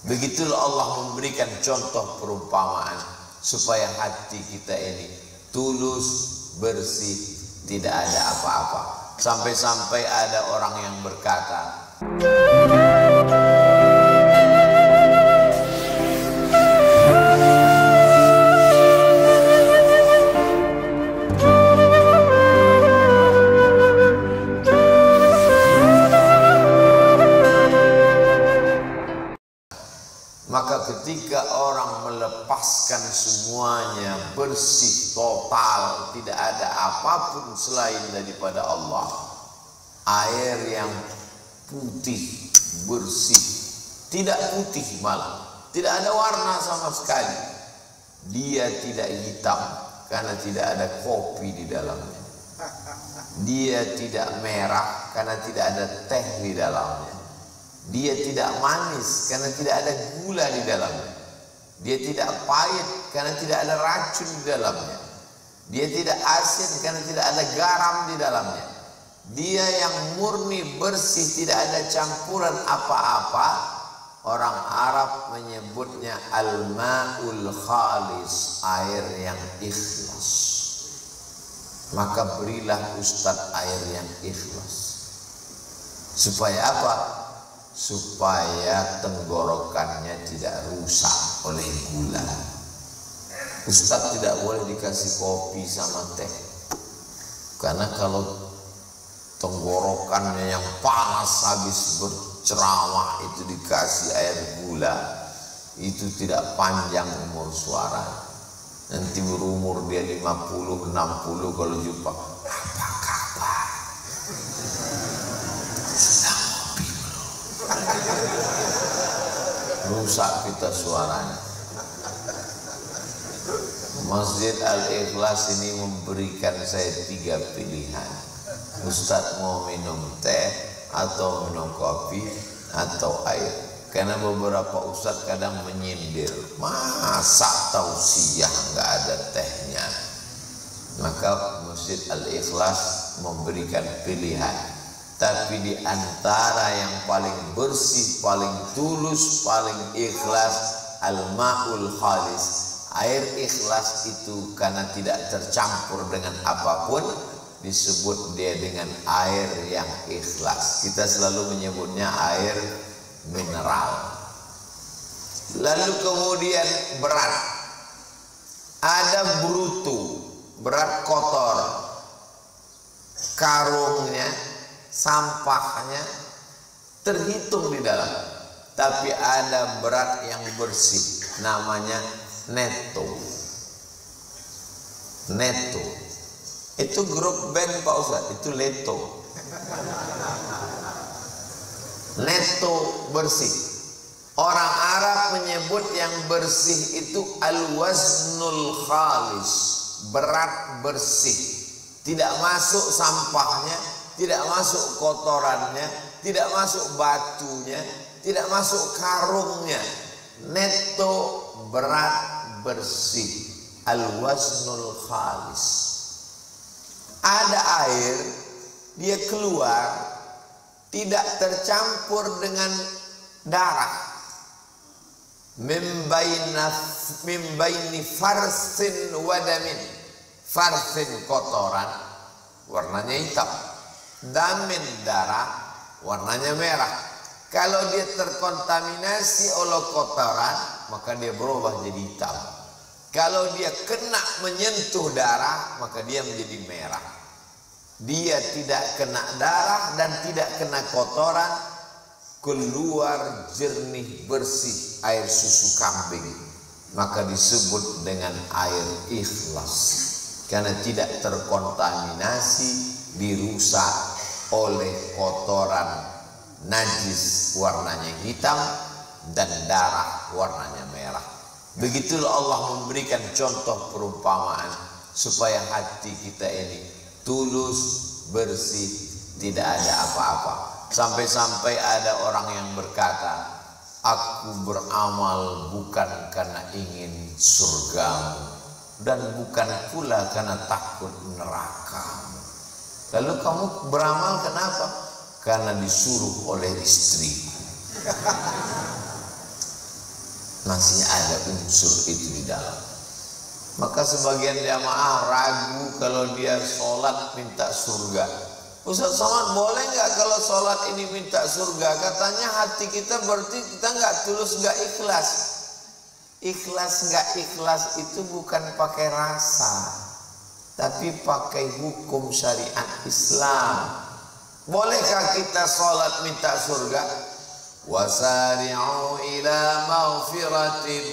Begitulah Allah memberikan contoh perumpamaan supaya hati kita ini tulus, bersih, tidak ada apa-apa. Sampai-sampai ada orang yang berkata, maka ketika orang melepaskan semuanya, bersih total, tidak ada apapun selain daripada Allah, air yang putih, bersih, tidak putih malah, tidak ada warna sama sekali, dia tidak hitam karena tidak ada kopi di dalamnya, dia tidak merah karena tidak ada teh di dalamnya, dia tidak manis karena tidak ada gula di dalamnya, dia tidak pahit karena tidak ada racun di dalamnya, dia tidak asin karena tidak ada garam di dalamnya, dia yang murni bersih, tidak ada campuran apa-apa. Orang Arab menyebutnya al-ma'ul khalis, air yang ikhlas. Maka berilah Ustadz air yang ikhlas. Supaya apa? Supaya tenggorokannya tidak rusak oleh gula. Ustadz tidak boleh dikasih kopi sama teh, karena kalau tenggorokannya yang panas habis berceramah itu dikasih air gula, itu tidak panjang umur suara. Nanti berumur dia 50, 60 kalau jumpa, apa kabar? Sudah ngopi belum? Rusak kita suaranya. Masjid Al-Ikhlas ini memberikan saya 3 pilihan. Ustadz mau minum teh atau minum kopi atau air. Karena beberapa ustadz kadang menyindir, masa tausiah nggak ada tehnya. Maka Masjid Al-Ikhlas memberikan pilihan. Tapi di antara yang paling bersih, paling tulus, paling ikhlas, al-ma'ul khalis, air ikhlas itu karena tidak tercampur dengan apapun, disebut dia dengan air yang ikhlas. Kita selalu menyebutnya air mineral. Lalu kemudian berat, ada brutu, berat kotor, karungnya, sampahnya terhitung di dalam. Tapi ada berat yang bersih, namanya netto. Netto itu grup band Pak Ustadz, itu Leto. Netto bersih. Orang Arab menyebut yang bersih itu al-waznul khalis, berat bersih. Tidak masuk sampahnya, tidak masuk kotorannya, tidak masuk batunya, tidak masuk karungnya. Netto berat bersih, al-waznul khalis. Ada air, dia keluar tidak tercampur dengan darah. Mimbaini farsin wadamin. Farsin kotoran, warnanya hitam. Damin darah, warnanya merah. Kalau dia terkontaminasi oleh kotoran, maka dia berubah jadi hitam. Kalau dia kena menyentuh darah, maka dia menjadi merah. Dia tidak kena darah dan tidak kena kotoran, keluar jernih bersih, air susu kambing. Maka disebut dengan air ikhlas, karena tidak terkontaminasi, dirusak oleh kotoran najis warnanya hitam dan darah warnanya merah. Begitulah Allah memberikan contoh perumpamaan supaya hati kita ini tulus, bersih, tidak ada apa-apa. Sampai-sampai ada orang yang berkata, aku beramal bukan karena ingin surgamu dan bukan pula karena takut nerakamu. Lalu kamu beramal kenapa? Karena disuruh oleh istriku. masih ada unsur itu di dalam. Maka sebagian jamaah ragu kalau dia sholat minta surga. Ustaz Somad, boleh nggak kalau sholat ini minta surga? Katanya hati kita berarti kita nggak tulus, nggak ikhlas. Ikhlas nggak ikhlas itu bukan pakai rasa, tapi pakai hukum syariat Islam. Bolehkah kita sholat minta surga? Wasari'u ila maghfiratin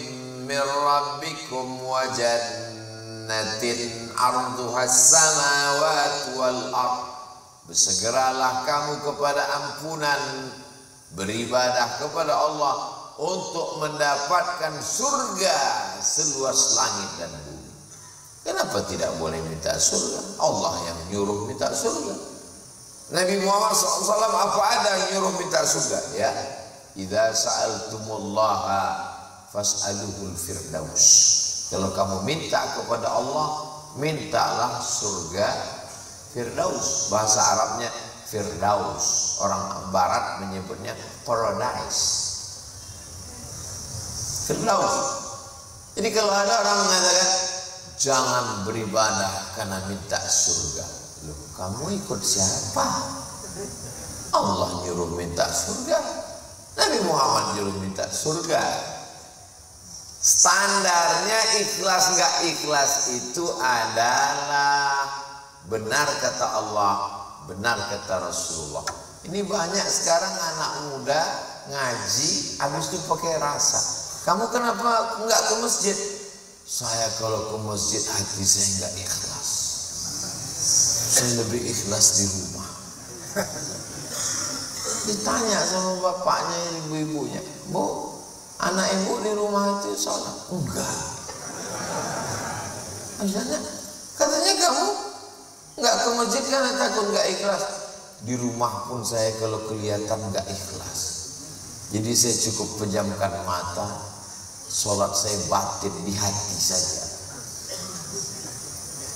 min rabbikum wa jannatin arduhas samawati wal ard. Bersegeralah kamu kepada ampunan, beribadah kepada Allah untuk mendapatkan surga seluas langit dan bumi. Kenapa tidak boleh minta surga? Allah yang nyuruh minta surga. Nabi Muhammad SAW apa ada yang nyuruh minta surga? Ya, idza sa'altumullaha fas'aluhul firdaus. Kalau kamu minta kepada Allah, mintalah surga firdaus. Bahasa Arabnya firdaus. Orang barat menyebutnya paradise. Firdaus. Jadi kalau ada orang mengatakan jangan beribadah karena minta surga. Loh, kamu ikut siapa? Allah nyuruh minta surga. Nabi Muhammad nyuruh minta surga. Standarnya ikhlas nggak ikhlas itu adalah benar kata Allah, benar kata Rasulullah. Ini banyak sekarang anak muda ngaji habis itu pakai rasa. Kamu kenapa nggak ke masjid? Saya kalau ke masjid hati saya nggak ikhlas. Saya lebih ikhlas di rumah. Ditanya sama bapaknya, ibu-ibunya, Bu, anak ibu di rumah itu sholat? Enggak. Katanya kamu nggak ke masjid karena takut nggak ikhlas. Di rumah pun saya kalau kelihatan nggak ikhlas. Jadi saya cukup pejamkan mata, sholat saya batin di hati saja.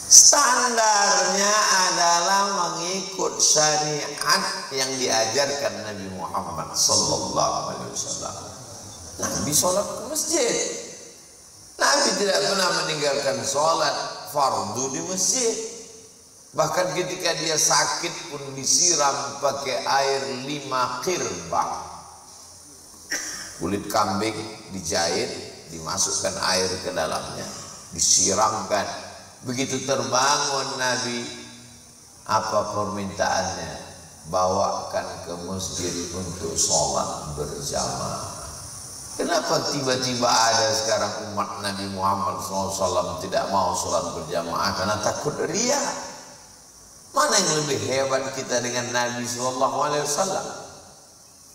Standarnya adalah mengikut syariat yang diajarkan Nabi Muhammad sallallahu alaihi wasallam. Nabi sholat ke masjid. Nabi tidak pernah meninggalkan sholat fardu di masjid. Bahkan ketika dia sakit pun disiram pakai air 5 qirbah. Kulit kambing dijahit, dimasukkan air ke dalamnya, disiramkan. Begitu terbangun Nabi, apa permintaannya? Bawakan ke masjid untuk sholat berjamaah. Kenapa tiba-tiba ada sekarang umat Nabi Muhammad SAW tidak mau sholat berjamaah? Karena takut riya. Mana yang lebih hebat kita dengan Nabi SAW?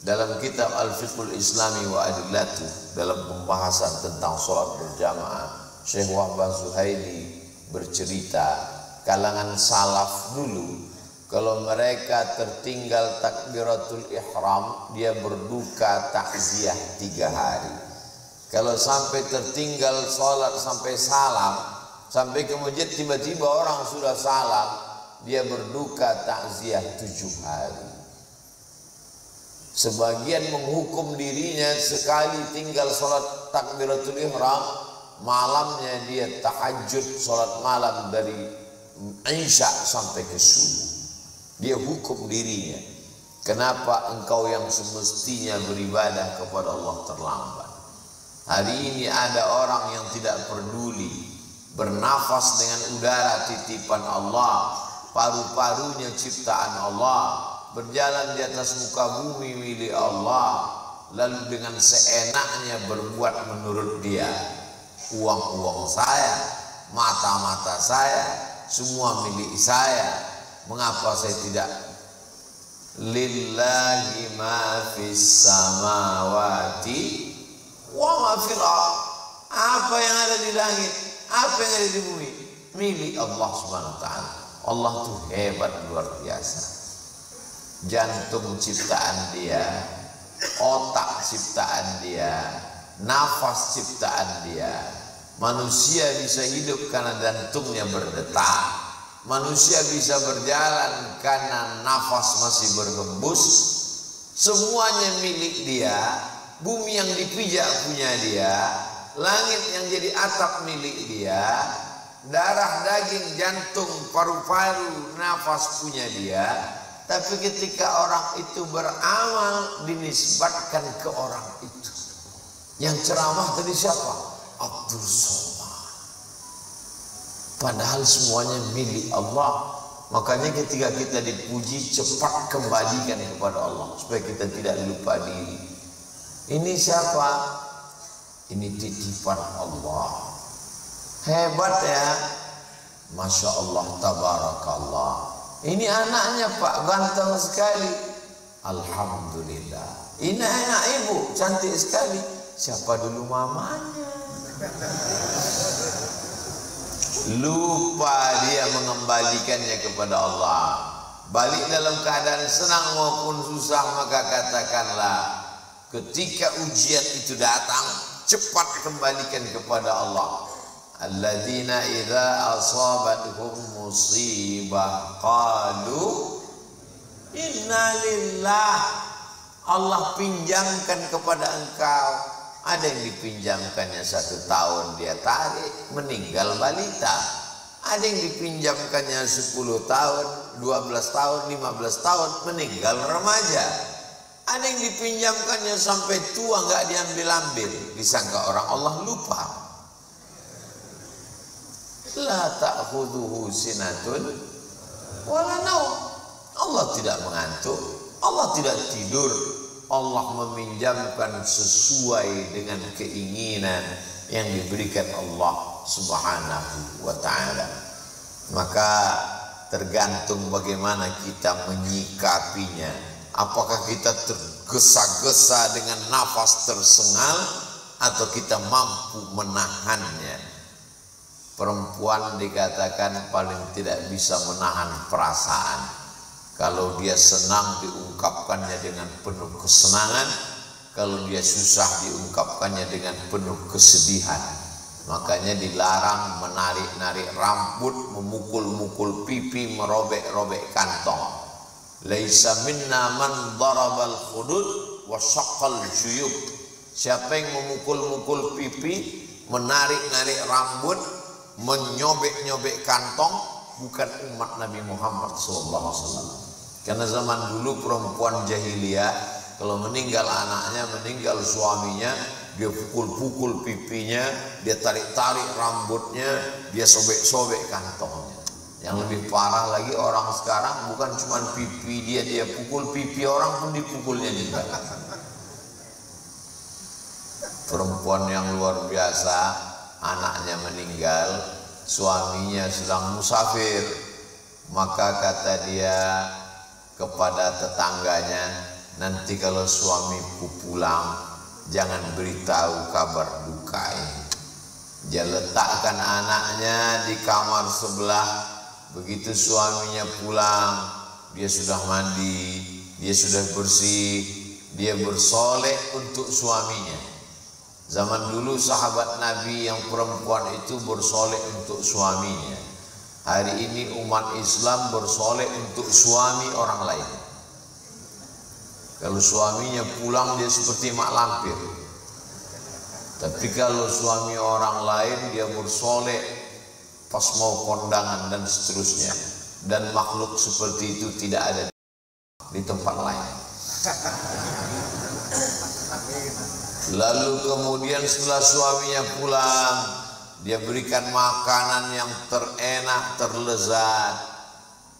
Dalam kitab Al-Fiqhul Islami wa Adillatu, dalam pembahasan tentang sholat berjamaah, Syekh Wahbah Zuhaili bercerita, kalangan salaf dulu kalau mereka tertinggal takbiratul ihram, dia berduka takziah 3 hari. Kalau sampai tertinggal sholat sampai salam, sampai ke masjid tiba-tiba orang sudah salam, dia berduka takziah 7 hari. Sebagian menghukum dirinya sekali tinggal sholat takbiratul ihram, malamnya dia tahajud sholat malam dari Isya sampai ke subuh. Dia hukum dirinya. Kenapa engkau yang semestinya beribadah kepada Allah terlambat? Hari ini ada orang yang tidak peduli, bernafas dengan udara titipan Allah, paru-parunya ciptaan Allah, berjalan di atas muka bumi milik Allah, lalu dengan seenaknya berbuat menurut dia. Uang-uang saya, mata-mata saya, semua milik saya. Mengapa saya tidak? Lillahi ma fis samawati wa ma fil ardh. Apa yang ada di langit, apa yang ada di bumi, milik Allah Subhanahu wa taala. Allah tuh hebat luar biasa. Jantung ciptaan dia, otak ciptaan dia, nafas ciptaan dia. Manusia bisa hidup karena jantungnya berdetak. Manusia bisa berjalan karena nafas masih berhembus. Semuanya milik dia. bumi yang dipijak punya dia, langit yang jadi atap milik dia, darah, daging, jantung, paru-paru, nafas punya dia. Tapi ketika orang itu beramal, dinisbatkan ke orang itu. Yang ceramah tadi siapa? Abdul Somad. Padahal semuanya milik Allah. Makanya ketika kita dipuji, cepat kembalikan kepada Allah supaya kita tidak lupa diri. Ini siapa? Ini titipan Allah. Hebat ya. Masya Allah, tabarakallah. Ini anaknya Pak, ganteng sekali. Alhamdulillah. Ini anak ibu, cantik sekali. Siapa dulu mamanya? Lupa dia mengembalikannya kepada Allah. Balik dalam keadaan senang maupun susah, maka katakanlah, ketika ujian itu datang, cepat kembalikan kepada Allah. Alladzina idza asabatuhum musibah qalu inna lillah. Allah pinjamkan kepada engkau. Ada yang dipinjamkannya 1 tahun dia tarik, meninggal balita. Ada yang dipinjamkannya 10 tahun, 12 tahun, 15 tahun, meninggal remaja. Ada yang dipinjamkannya sampai tua nggak diambil-ambil, disangka orang Allah lupa. La ta'khudhuhu sinatun wala naum. Allah tidak mengantuk, Allah tidak tidur. Allah meminjamkan sesuai dengan keinginan yang diberikan Allah Subhanahu wa ta'ala. Maka tergantung bagaimana kita menyikapinya. Apakah kita tergesa-gesa dengan nafas tersengal atau kita mampu menahannya. Perempuan dikatakan paling tidak bisa menahan perasaan. Kalau dia senang diungkapkannya dengan penuh kesenangan, kalau dia susah diungkapkannya dengan penuh kesedihan. Makanya dilarang menarik-narik rambut, memukul-mukul pipi, merobek-robek kantong. Laisa minna man darabal khudud wa syaqqal juyub. Siapa yang memukul-mukul pipi, menarik-narik rambut, menyobek-nyobek kantong, bukan umat Nabi Muhammad SAW. Karena zaman dulu perempuan jahiliyah, kalau meninggal anaknya, meninggal suaminya, dia pukul-pukul pipinya, dia tarik-tarik rambutnya, dia sobek-sobek kantongnya. Yang lebih parah lagi orang sekarang, bukan cuma pipi dia pukul, pipi orang pun dipukulnya juga. Perempuan yang luar biasa, anaknya meninggal, suaminya sedang musafir, maka kata dia kepada tetangganya, nanti kalau suamiku pulang, jangan beritahu kabar duka ini. Dia letakkan anaknya di kamar sebelah. Begitu suaminya pulang, dia sudah mandi, dia sudah bersih, dia bersolek untuk suaminya. Zaman dulu sahabat Nabi yang perempuan itu bersolek untuk suaminya. Hari ini umat Islam bersolek untuk suami orang lain. Kalau suaminya pulang dia seperti mak lampir. Tapi kalau suami orang lain dia bersolek pas mau kondangan dan seterusnya. Dan makhluk seperti itu tidak ada di tempat lain. Lalu kemudian setelah suaminya pulang, dia berikan makanan yang terenak, terlezat.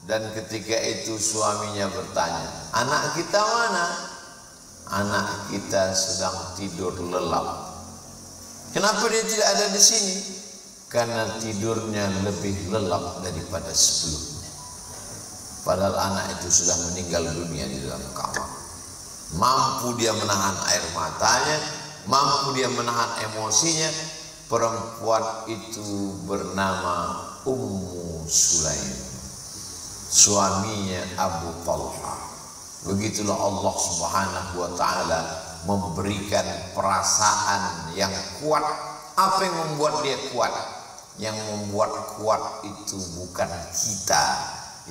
Dan ketika itu suaminya bertanya, anak kita mana? Anak kita sedang tidur lelap. Kenapa dia tidak ada di sini? Karena tidurnya lebih lelap daripada sebelumnya. Padahal anak itu sudah meninggal dunia di dalam kamar. Mampu dia menahan air matanya, mampu dia menahan emosinya. Perempuan itu bernama Ummu Sulaim, suaminya Abu Talha. Begitulah Allah Subhanahu wa ta'ala memberikan perasaan yang kuat. Apa yang membuat dia kuat? Yang membuat kuat itu bukan kita.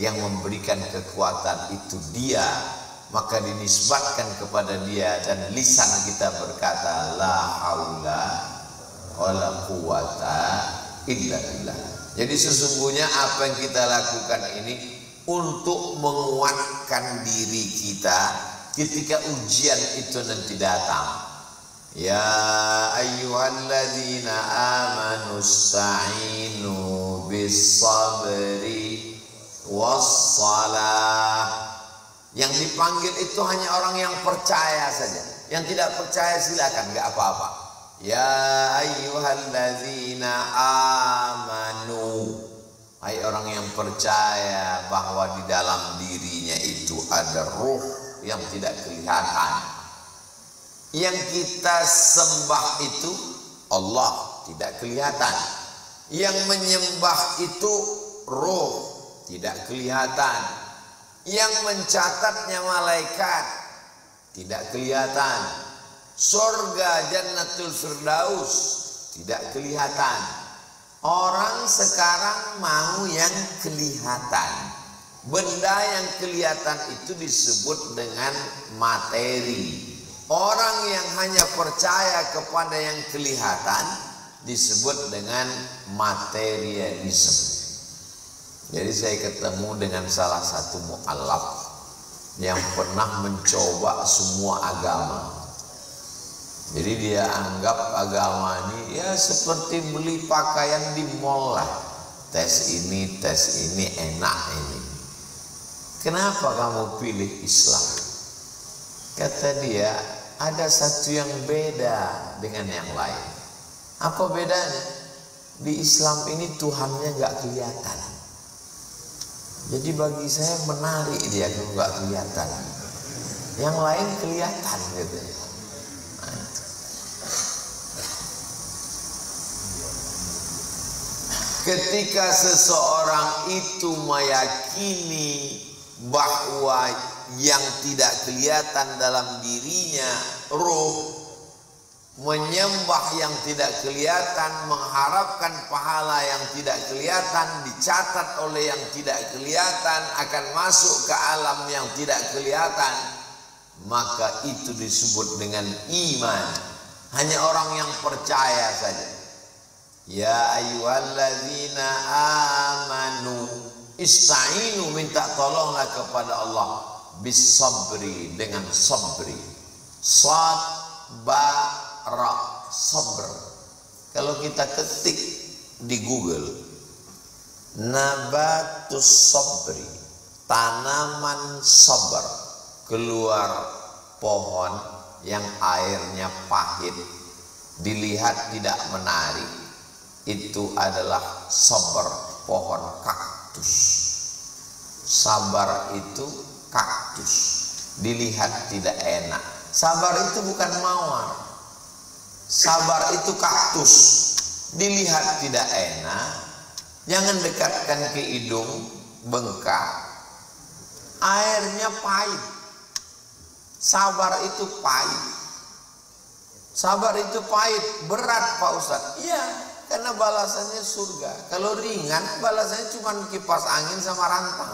Yang memberikan kekuatan itu dia. maka dinisbatkan kepada dia dan lisan kita berkata la haula wala quwata illa billah. Jadi sesungguhnya apa yang kita lakukan ini untuk menguatkan diri kita ketika ujian itu nanti datang. Ya ayyuhalladzina amanu ista'inu bis sabri wassalah. Yang dipanggil itu hanya orang yang percaya saja. Yang tidak percaya silakan, enggak apa-apa. Ya ayyuhalladzina amanu. Hai orang yang percaya bahwa di dalam dirinya itu ada ruh yang tidak kelihatan. Yang kita sembah itu Allah, tidak kelihatan. Yang menyembah itu ruh, tidak kelihatan. Yang mencatatnya malaikat, tidak kelihatan. Surga Jannatul Firdaus, tidak kelihatan. Orang sekarang mau yang kelihatan. Benda yang kelihatan itu disebut dengan materi. Orang yang hanya percaya kepada yang kelihatan disebut dengan materialisme. Jadi saya ketemu dengan salah satu mu'allaf yang pernah mencoba semua agama. Jadi dia anggap agama ini ya seperti beli pakaian di mall lah. Tes ini enak ini. Kenapa kamu pilih Islam? Kata dia, ada satu yang beda dengan yang lain. Apa bedanya? Di Islam ini Tuhannya nggak kelihatan. Jadi bagi saya menarik dia kalau nggak kelihatan. Yang lain kelihatan gitu. Ketika seseorang itu meyakini bahwa yang tidak kelihatan dalam dirinya ruh, menyembah yang tidak kelihatan, mengharapkan pahala yang tidak kelihatan, dicatat oleh yang tidak kelihatan, akan masuk ke alam yang tidak kelihatan, maka itu disebut dengan iman. Hanya orang yang percaya saja. Ya ayyuhalladzina amanu ista'inu, minta tolonglah kepada Allah bis sabri, dengan sabri. Sad ba ra, sabr. Kalau kita ketik di Google nabatus sabri, tanaman sabar, keluar pohon yang airnya pahit, dilihat tidak menarik. Itu adalah sabar, pohon kaktus. Sabar itu kaktus, dilihat tidak enak. Sabar itu bukan mawar. Sabar itu kaktus, dilihat tidak enak. Jangan dekatkan ke hidung, bengkak. Airnya pahit. Sabar itu pahit. Sabar itu pahit, berat Pak Ustadz. Iya, karena balasannya surga. Kalau ringan, balasannya cuma kipas angin sama rantang.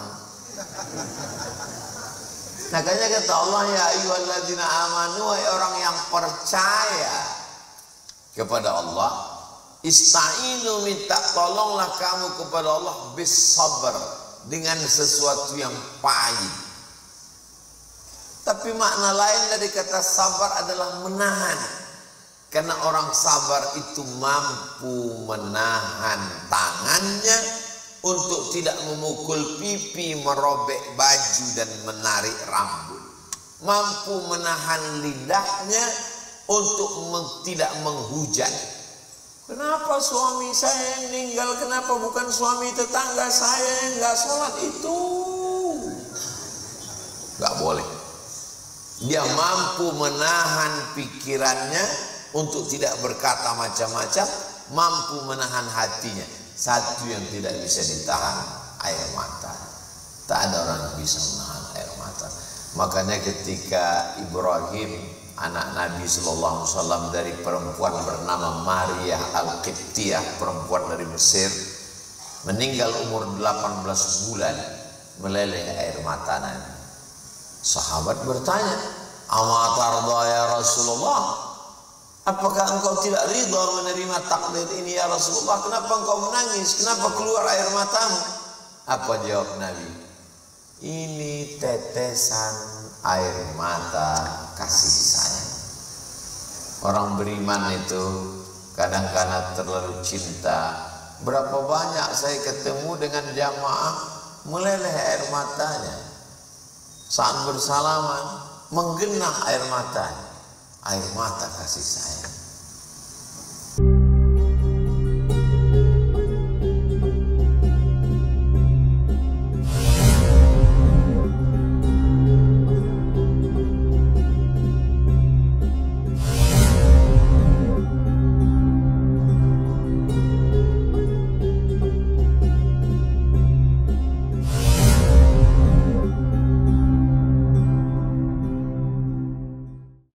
Makanya kata Allah, ya ayyuhalladzina amanu, orang yang percaya kepada Allah, ista'inu, minta tolonglah kamu kepada Allah bis sabr, dengan sesuatu yang pahit. Tapi makna lain dari kata sabar adalah menahan. Karena orang sabar itu mampu menahan tangannya untuk tidak memukul pipi, merobek baju dan menarik rambut. Mampu menahan lidahnya untuk tidak menghujat. Kenapa suami saya yang meninggal? Kenapa bukan suami tetangga saya yang nggak sholat itu? Nggak boleh. Dia mampu menahan pikirannya untuk tidak berkata macam-macam, mampu menahan hatinya. Satu yang tidak bisa ditahan, air mata. Tak ada orang yang bisa menahan air mata. Makanya ketika Ibrahim, anak Nabi SAW, dari perempuan bernama Maria Al-Qibtiyah, perempuan dari Mesir, meninggal umur 18 bulan, meleleh air mata Nabi. Sahabat bertanya, "Ama tarda ya Rasulullah? Apakah engkau tidak ridha menerima takdir ini ya Rasulullah? Kenapa engkau menangis? Kenapa keluar air matamu?" Apa jawab Nabi? "Ini tetesan air mata kasih sayang." Orang beriman itu kadang-kadang terlalu cinta. Berapa banyak saya ketemu dengan jamaah meleleh air matanya. Saat bersalaman menggenang air matanya. Air mata kasih sayang.